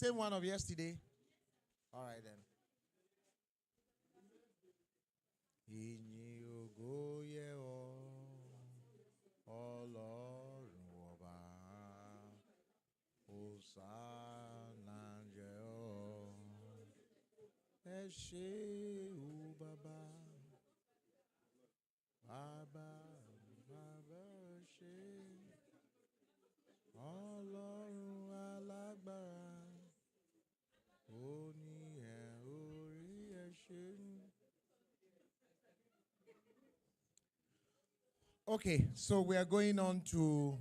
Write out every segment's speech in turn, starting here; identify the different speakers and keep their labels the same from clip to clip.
Speaker 1: Same one of yesterday. All right then. Ìyìn ògo yẹ ọ́, Ọlọ́run ọba, Hòsánà yẹ ọ́. Ẹ ṣé o bàbá, bàbá, bàbá ẹ ṣé. Ọlọ́run alágbára, ó ní ẹ̀ orí ẹ ṣé. Okay, so we are going on to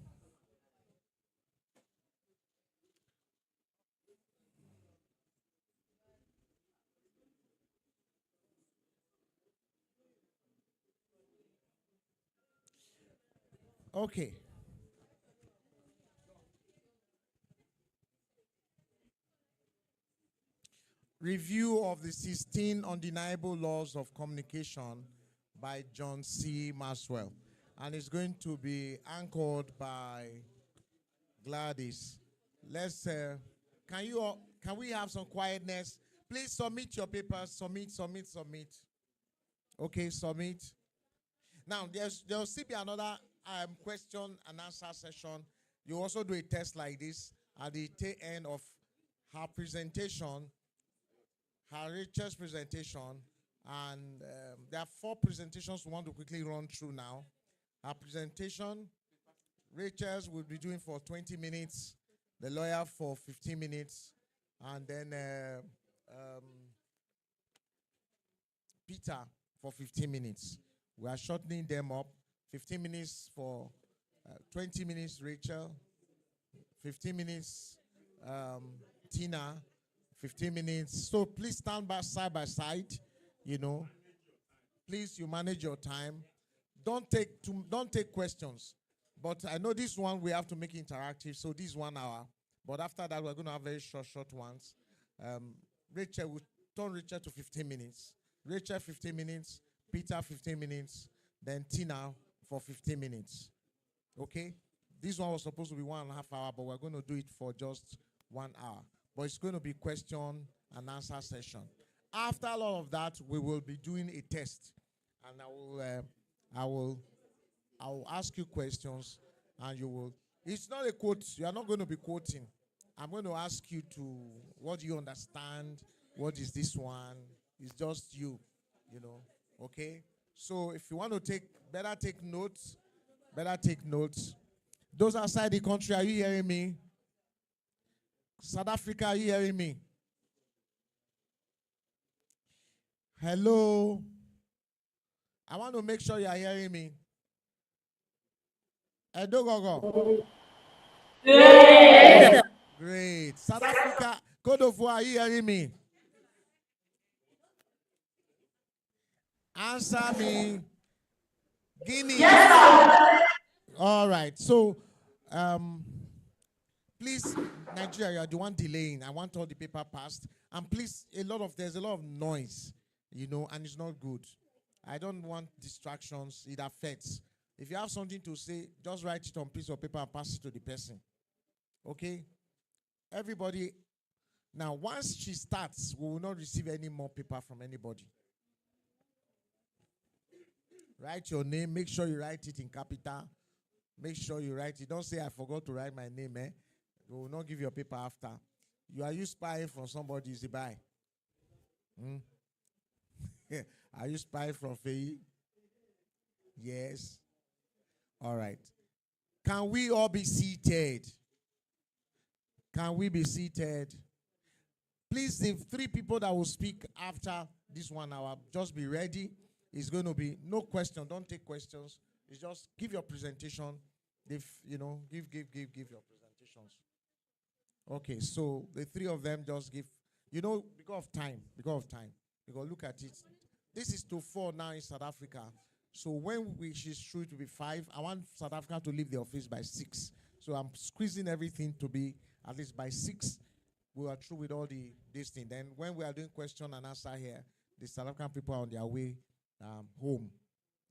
Speaker 1: okay. Review of the 16 undeniable laws of communication by John C. Maxwell. And it's going to be anchored by Gladys. Let's can we have some quietness? Please submit your papers. Submit. Okay, submit. Now there'll still be another question and answer session. You also do a test like this at the tail end of her presentation, her Rachel's presentation, and there are 4 presentations we want to quickly run through now. Our presentation, Rachel's will be doing for 20 minutes, the lawyer for 15 minutes, and then Peter for 15 minutes. We are shortening them up. 15 minutes for 20 minutes, Rachel. 15 minutes, Tina. 15 minutes. So please stand side by side, Please, you manage your time. Don't take questions. But I know this one we have to make interactive, so this 1 hour. But after that, we're going to have very short ones. Rachel, will turn Rachel to 15 minutes. Rachel, 15 minutes. Peter, 15 minutes. Then Tina for 15 minutes. Okay? This one was supposed to be 1.5 hours, but we're going to do it for just 1 hour. But it's going to be question and answer session. After all of that, we will be doing a test. And I will ask you questions, and you will. It's not a quote. You are not going to be quoting. I'm going to ask you what do you understand? What is this one? It's just you, Okay? So if you want to better take notes. Those outside the country, are you hearing me? South Africa, are you hearing me? Hello? I want to make sure you are hearing me. Edogogo.
Speaker 2: Yes.
Speaker 1: Great. South Africa, Côte d'Ivoire, are you hearing me? Answer me. Guinea.
Speaker 2: Yes.
Speaker 1: All right. So, please, Nigeria, you are the one delaying. I want all the paper passed. And please, there's a lot of noise, and it's not good. I don't want distractions. It affects. If you have something to say, just write it on a piece of paper and pass it to the person. Okay? Everybody. Now, once she starts, we will not receive any more paper from anybody. Write your name. Make sure you write it in capital. Make sure you write it. Don't say, I forgot to write my name. We will not give your paper after. Are you spying from somebody? Is it by? Are you spying from Faye? Yes. All right. Can we all be seated? Can we be seated? Please, the 3 people that will speak after this 1 hour, just be ready. It's going to be no question. Don't take questions. It's just give your presentation. Give your presentations. Okay, so the 3 of them just give, because of time. Because look at it. This is to 4 now in South Africa. So when she's through to be 5, I want South Africa to leave the office by 6. So I'm squeezing everything to be at least by 6. We are through with all this thing. Then when we are doing question and answer here, the South African people are on their way home.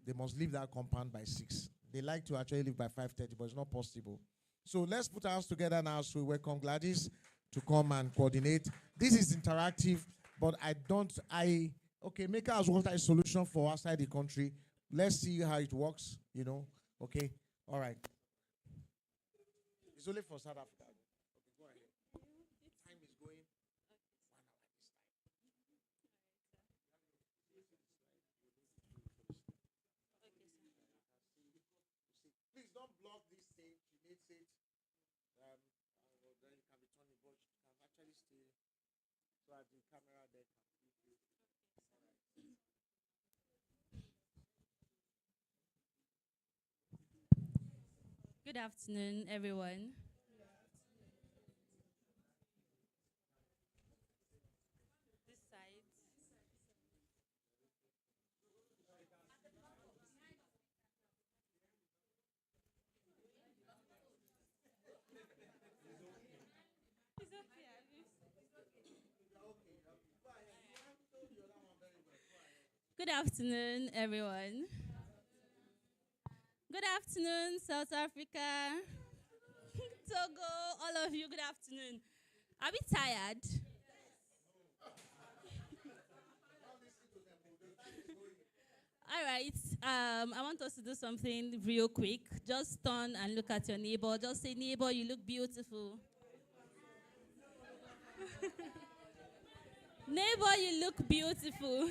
Speaker 1: They must leave that compound by 6. They like to actually leave by 5:30, but it's not possible. So let's put our hands together now so we welcome Gladys. to come and coordinate. This is interactive, but okay, Maker has worked out a solution for outside the country. Let's see how it works, Okay, all right. It's only for South Africa. Okay, go ahead. Time is going. 1 hour this time. Please don't block this stage. You need it. Then you can be turning, but you can actually stay so that the camera there can keep you.
Speaker 2: Good afternoon, everyone. This side. It's okay. Good afternoon, everyone. Good afternoon, South Africa, Togo, all of you. Good afternoon. Are we tired? All right. I want us to do something real quick. Just turn and look at your neighbor. Just say, neighbor, you look beautiful. Neighbor, you look beautiful.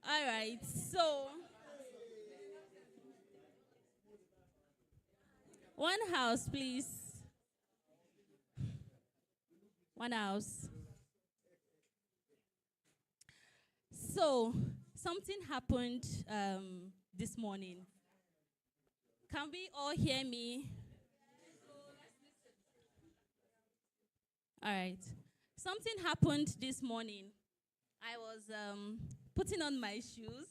Speaker 2: All right. So, one house, please. One house. So, something happened this morning. Can we all hear me? All right. Something happened this morning. I was putting on my shoes,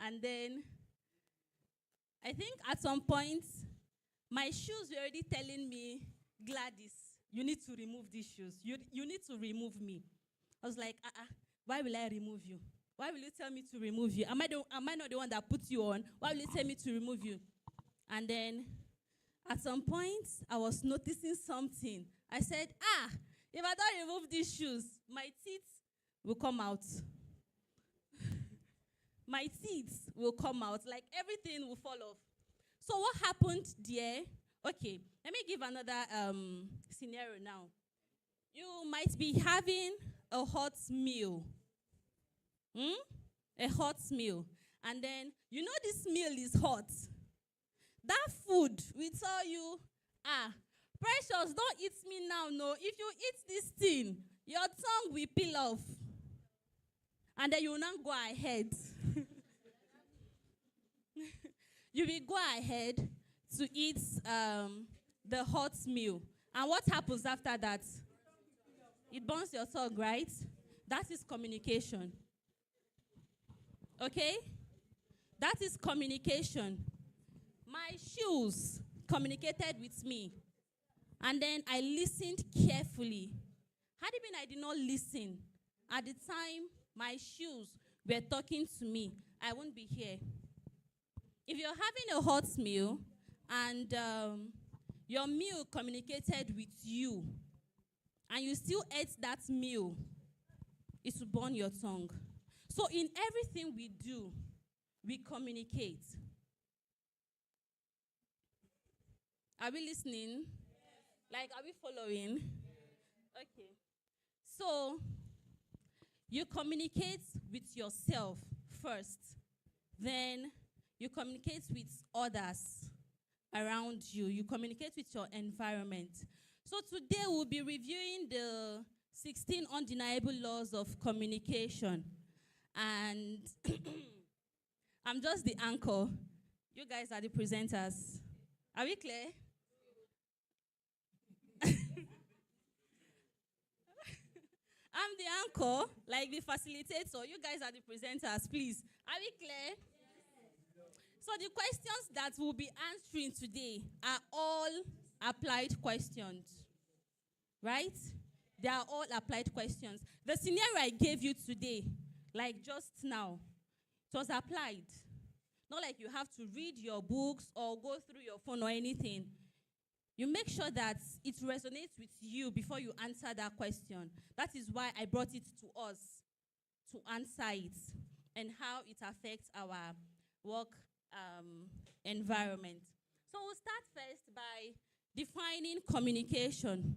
Speaker 2: and then I think at some point, my shoes were already telling me, Gladys, you need to remove these shoes. You need to remove me. I was like, why will I remove you? Why will you tell me to remove you? Am I not the one that put you on? Why will you tell me to remove you? And then at some point, I was noticing something. I said, if I don't remove these shoes, my teeth will come out. My teeth will come out. Like everything will fall off. So what happened there? Okay, let me give another scenario now. You might be having a hot meal. A hot meal. And then, this meal is hot. That food will tell you, Precious, don't eat me now, no. If you eat this thing, your tongue will peel off. And then you will not go ahead. You will go ahead to eat the hot meal. And what happens after that? It burns your tongue, right? That is communication. Okay? That is communication. My shoes communicated with me. And then I listened carefully. Had it been I did not listen, at the time my shoes were talking to me, I wouldn't be here. If you're having a hot meal and your meal communicated with you and you still ate that meal, it will burn your tongue. So in everything we do, we communicate. Are we listening? Like, are we following? Okay. So, you communicate with yourself first. Then, you communicate with others around you. You communicate with your environment. So, today we'll be reviewing the 16 undeniable laws of communication. And I'm just the anchor. You guys are the presenters. Are we clear? I'm the anchor, like the facilitator. You guys are the presenters, please. Are we clear? Yes. So the questions that we'll be answering today are all applied questions. Right? They are all applied questions. The scenario I gave you today, like just now, it was applied. Not like you have to read your books or go through your phone or anything. You make sure that it resonates with you before you answer that question. That is why I brought it to us to answer it and how it affects our work environment. So we'll start first by defining communication.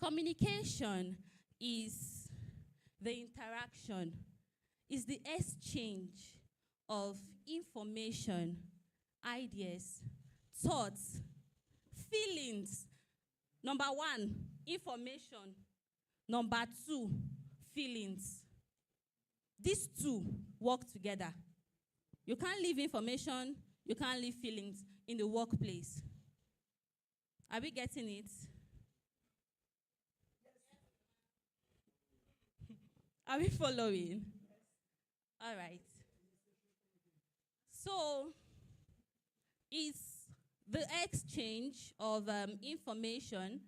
Speaker 2: Communication is the interaction, is the exchange of information, ideas, thoughts, feelings. Number one, information. Number two, feelings. These two work together. You can't leave information, you can't leave feelings in the workplace. Are we getting it? Are we following? All right. So, it's the exchange of information,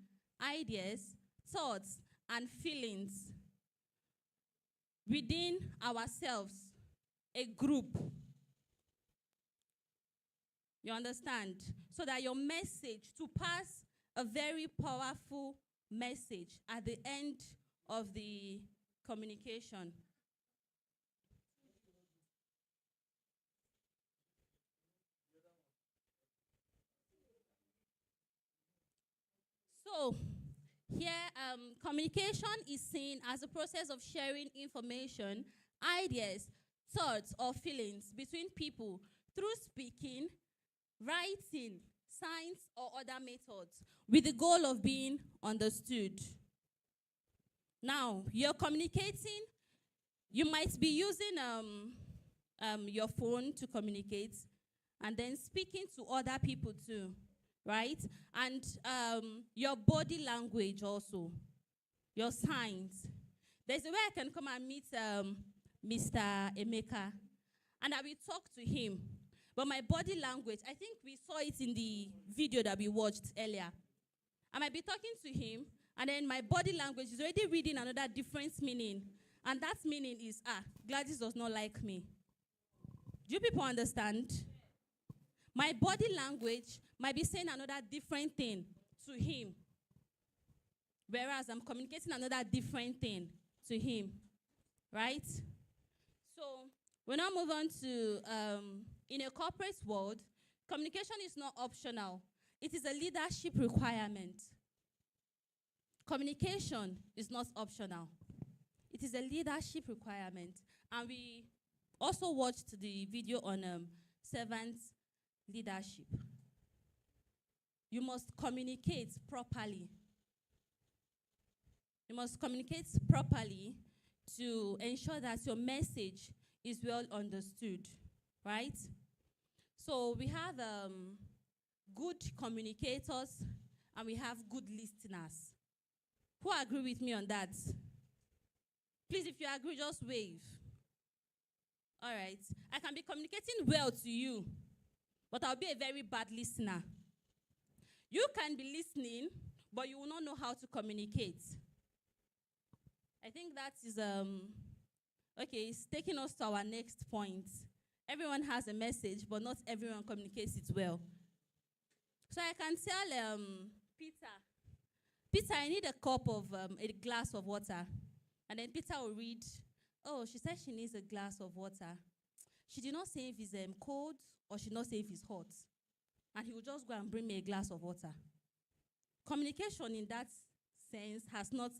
Speaker 2: ideas, thoughts, and feelings within ourselves, a group. You understand? So that your message, to pass a very powerful message at the end of the communication. So, here, communication is seen as a process of sharing information, ideas, thoughts, or feelings between people through speaking, writing, signs, or other methods with the goal of being understood. Now, you're communicating. You might be using your phone to communicate and then speaking to other people too, right? And your body language also, your signs. There's a way I can come and meet Mr. Emeka, and I will talk to him. But my body language, I think we saw it in the video that we watched earlier. I might be talking to him, and then my body language is already reading another different meaning. And that meaning is, Gladys does not like me. Do you people understand? My body language might be saying another different thing to him, whereas I'm communicating another different thing to him, right? So we now move on to, in a corporate world, communication is not optional. It is a leadership requirement. Communication is not optional. It is a leadership requirement. And we also watched the video on servant leadership. You must communicate properly. You must communicate properly to ensure that your message is well understood, right? So we have good communicators and we have good listeners. Who agree with me on that? Please, if you agree, just wave. All right. I can be communicating well to you, but I'll be a very bad listener. You can be listening, but you will not know how to communicate. I think that is, okay, it's taking us to our next point. Everyone has a message, but not everyone communicates it well. So I can tell Peter, I need a cup of, a glass of water. And then Peter will read, oh, she said she needs a glass of water. She did not say if it's cold or she did not say if it's hot. And he will just go and bring me a glass of water. Communication in that sense has not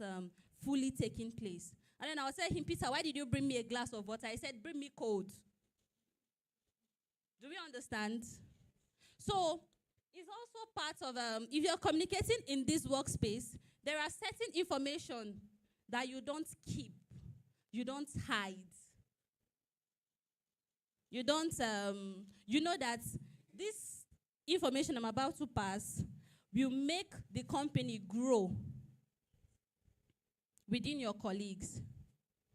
Speaker 2: fully taken place. And then I will tell him, Peter, why did you bring me a glass of water? He said, bring me cold. Do we understand? So it's also part of, if you're communicating in this workspace, there are certain information that you don't keep, you don't hide. You don't, you know that this information I'm about to pass will make the company grow within your colleagues.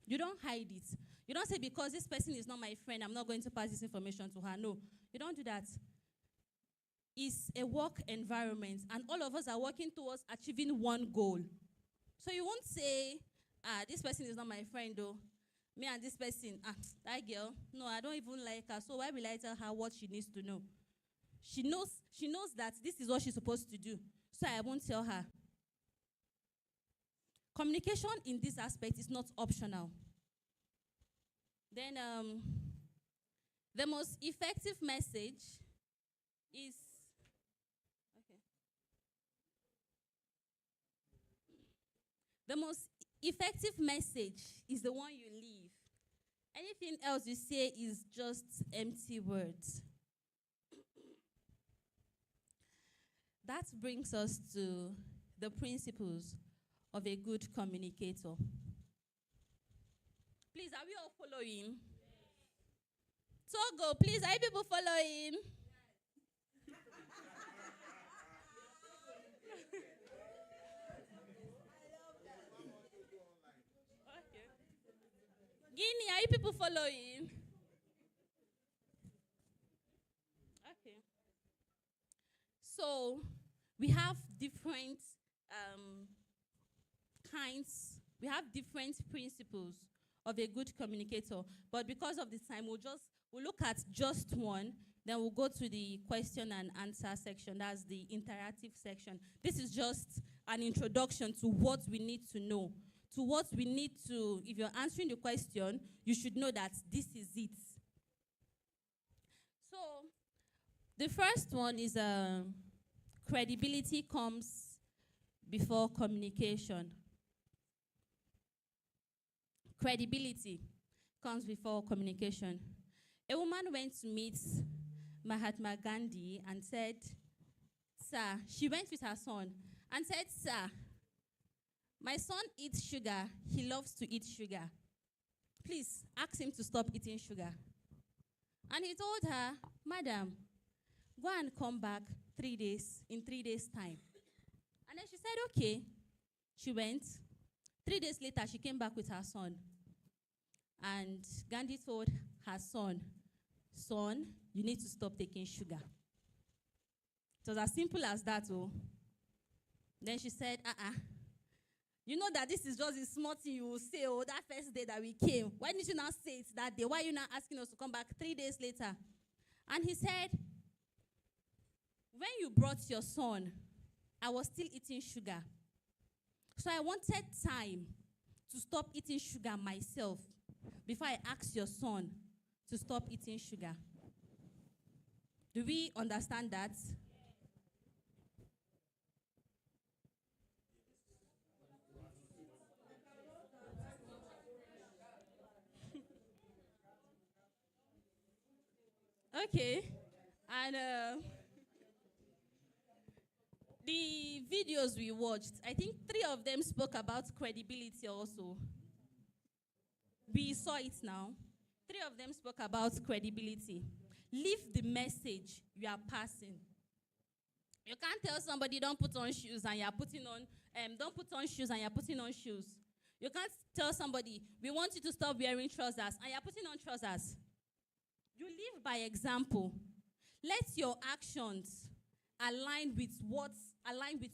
Speaker 2: You don't hide it. You don't say, because this person is not my friend, I'm not going to pass this information to her. No, you don't do that. It's a work environment, and all of us are working towards achieving one goal. So you won't say, this person is not my friend, though. Me and this person, that girl, no, I don't even like her, so why will I tell her what she needs to know? She knows that this is what she's supposed to do. So I won't tell her. Communication in this aspect is not optional. Then the most effective message is okay. The most effective message is the one you leave. Anything else you say is just empty words. That brings us to the principles of a good communicator. Please, are we all following? Togo, please, are you people following? Okay. Guinea, are you people following? Okay. So, we have different we have different principles of a good communicator. But because of the time, we'll look at just one, then we'll go to the question and answer section. That's the interactive section. This is just an introduction to what we need to know. To what we need to, if you're answering the question, you should know that this is it. So, the first one is credibility comes before communication. Credibility comes before communication. A woman went to meet Mahatma Gandhi and said, "Sir," she went with her son and said, "Sir, my son eats sugar. He loves to eat sugar. Please ask him to stop eating sugar." And he told her, "Madam, go and come back in 3 days' time." And then she said, "Okay." She went. 3 days later, she came back with her son. And Gandhi told her son, "Son, you need to stop taking sugar." It was as simple as that, oh. Then she said, "You know that this is just a small thing you will say, oh, that first day that we came. Why didn't you not say it that day? Why are you not asking us to come back 3 days later?" And he said, "When you brought your son, I was still eating sugar. So I wanted time to stop eating sugar myself before I asked your son to stop eating sugar." Do we understand that? Okay. And the videos we watched, I think 3 of them spoke about credibility also. We saw it now. 3 of them spoke about credibility. Leave the message you are passing. You can't tell somebody don't put on shoes and you're putting on don't put on shoes and you're putting on shoes. You can't tell somebody we want you to stop wearing trousers and you're putting on trousers. You live by example. Let your actions align with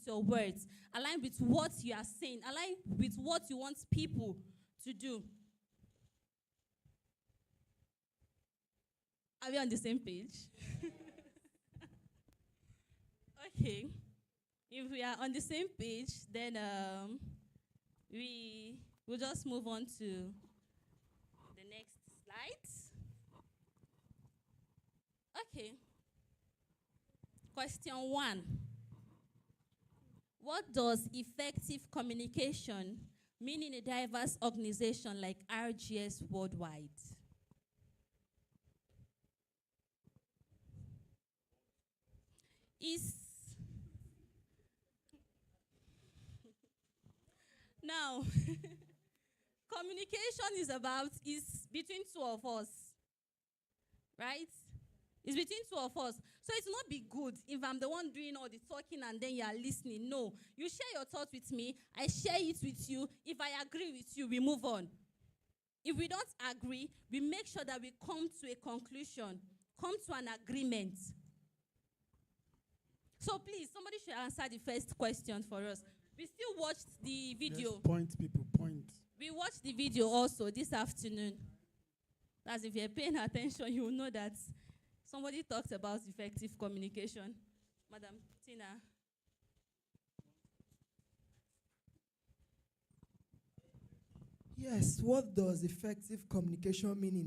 Speaker 2: your words, align with what you are saying, align with what you want people to do. Are we on the same page? Okay. If we are on the same page, then we will just move on to the next slide. Okay. Question 1. What does effective communication mean in a diverse organization like RGS Worldwide? Now, communication is between 2 of us, right? It's between 2 of us. So it will not be good if I'm the one doing all the talking and then you are listening. No. You share your thoughts with me. I share it with you. If I agree with you, we move on. If we don't agree, we make sure that we come to a conclusion, come to an agreement. So please, somebody should answer the first question for us. We still watched the video.
Speaker 3: Yes, point, people, point.
Speaker 2: We watched the video also this afternoon. As if you're paying attention, you will know that Somebody talked about effective communication. Madam Tina.
Speaker 3: Yes, what does effective communication mean in